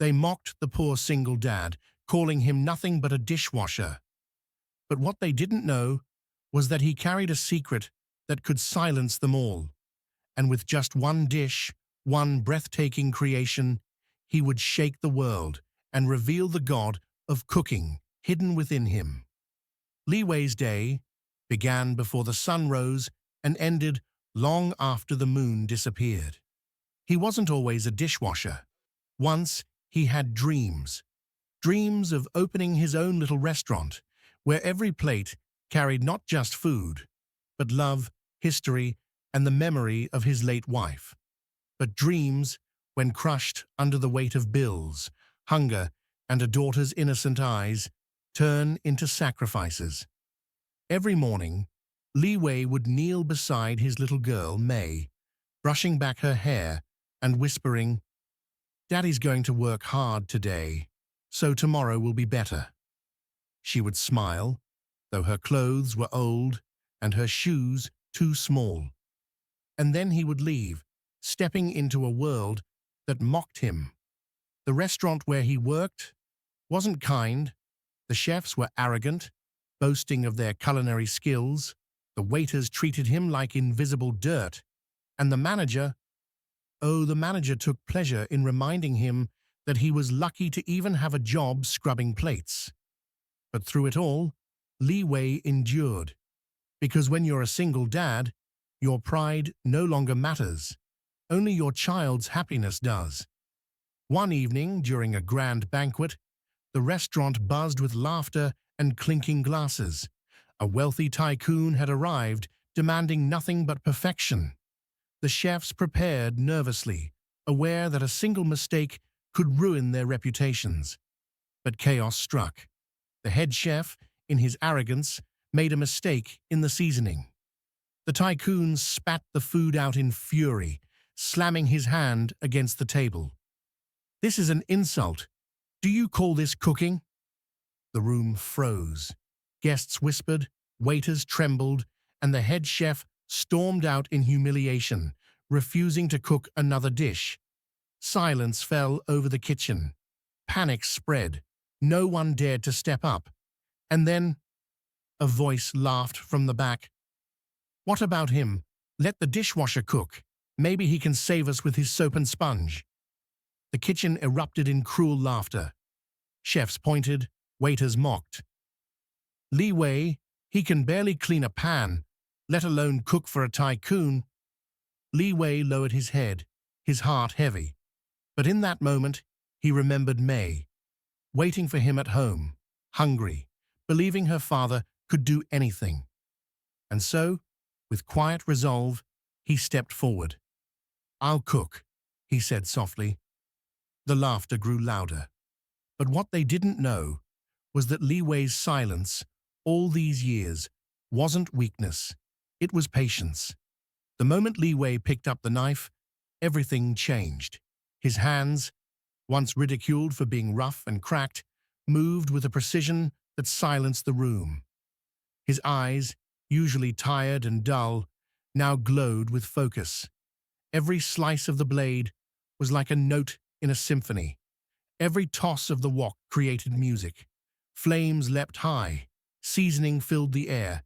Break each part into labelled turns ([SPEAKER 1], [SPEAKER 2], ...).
[SPEAKER 1] They mocked the poor single dad, calling him nothing but a dishwasher. But what they didn't know was that he carried a secret that could silence them all. And with just one dish, one breathtaking creation, he would shake the world and reveal the god of cooking hidden within him. Li Wei's day began before the sun rose and ended long after the moon disappeared. He wasn't always a dishwasher. Once he had dreams. Dreams of opening his own little restaurant, where every plate carried not just food, but love, history, and the memory of his late wife. But dreams, when crushed under the weight of bills, hunger, and a daughter's innocent eyes, turn into sacrifices. Every morning, Li Wei would kneel beside his little girl, May, brushing back her hair and whispering, "Daddy's going to work hard today, so tomorrow will be better." She would smile, though her clothes were old and her shoes too small. And then he would leave, stepping into a world that mocked him. The restaurant where he worked wasn't kind. The chefs were arrogant, boasting of their culinary skills. The waiters treated him like invisible dirt. And the manager took pleasure in reminding him that he was lucky to even have a job scrubbing plates. But through it all, Li Wei endured. Because when you're a single dad, your pride no longer matters. Only your child's happiness does. One evening, during a grand banquet, the restaurant buzzed with laughter and clinking glasses. A wealthy tycoon had arrived, demanding nothing but perfection. The chefs prepared nervously, aware that a single mistake could ruin their reputations. But chaos struck. The head chef, in his arrogance, made a mistake in the seasoning. The tycoon spat the food out in fury, slamming his hand against the table. "This is an insult. Do you call this cooking?" The room froze. Guests whispered, waiters trembled, and the head chef stormed out in humiliation, refusing to cook another dish. Silence fell over the kitchen. Panic spread. No one dared to step up. And then a voice laughed from the back. "What about him? Let the dishwasher cook. Maybe he can save us with his soap and sponge." The kitchen erupted in cruel laughter. Chefs pointed, waiters mocked. "Li Wei, he can barely clean a pan, let alone cook for a tycoon." Li Wei lowered his head, his heart heavy. But in that moment, he remembered May, waiting for him at home, hungry, believing her father could do anything. And so, with quiet resolve, he stepped forward. "I'll cook," he said softly. The laughter grew louder. But what they didn't know was that Li Wei's silence, all these years, wasn't weakness. It was patience. The moment Li Wei picked up the knife, everything changed. His hands, once ridiculed for being rough and cracked, moved with a precision that silenced the room. His eyes, usually tired and dull, now glowed with focus. Every slice of the blade was like a note in a symphony. Every toss of the wok created music. Flames leapt high, seasoning filled the air,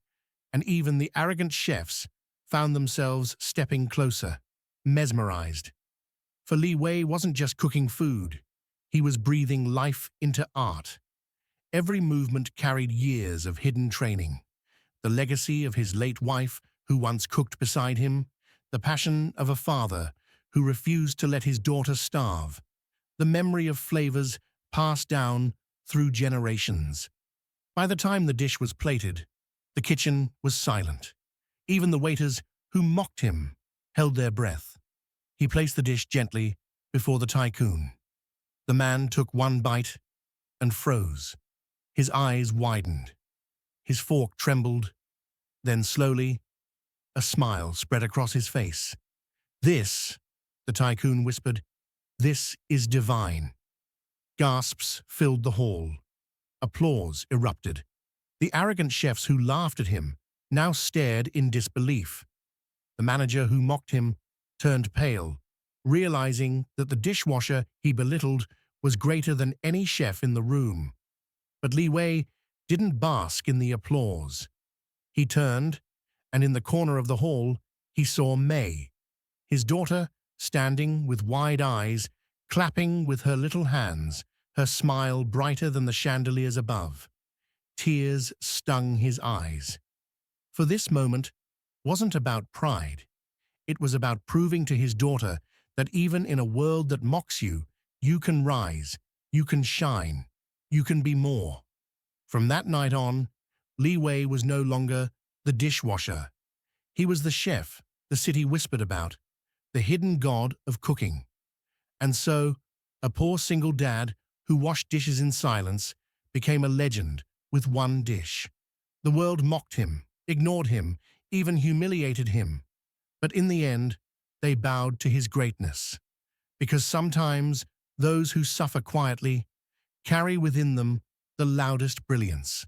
[SPEAKER 1] and even the arrogant chefs found themselves stepping closer, mesmerized. For Li Wei wasn't just cooking food, he was breathing life into art. Every movement carried years of hidden training. The legacy of his late wife, who once cooked beside him, the passion of a father who refused to let his daughter starve, the memory of flavors passed down through generations. By the time the dish was plated, the kitchen was silent. Even the waiters who mocked him held their breath. He placed the dish gently before the tycoon. The man took one bite and froze. His eyes widened. His fork trembled. Then slowly, a smile spread across his face. "This," the tycoon whispered, "this is divine." Gasps filled the hall. Applause erupted. The arrogant chefs who laughed at him now stared in disbelief. The manager who mocked him turned pale, realizing that the dishwasher he belittled was greater than any chef in the room. But Li Wei didn't bask in the applause. He turned, and in the corner of the hall, he saw Mei, his daughter, standing with wide eyes, clapping with her little hands, her smile brighter than the chandeliers above. Tears stung his eyes. For this moment wasn't about pride. It was about proving to his daughter that even in a world that mocks you, you can rise, you can shine, you can be more. From that night on, Li Wei was no longer the dishwasher. He was the chef the city whispered about, the hidden god of cooking. And so, a poor single dad who washed dishes in silence became a legend with one dish. The world mocked him, ignored him, even humiliated him. But in the end, they bowed to his greatness. Because sometimes those who suffer quietly carry within them the loudest brilliance.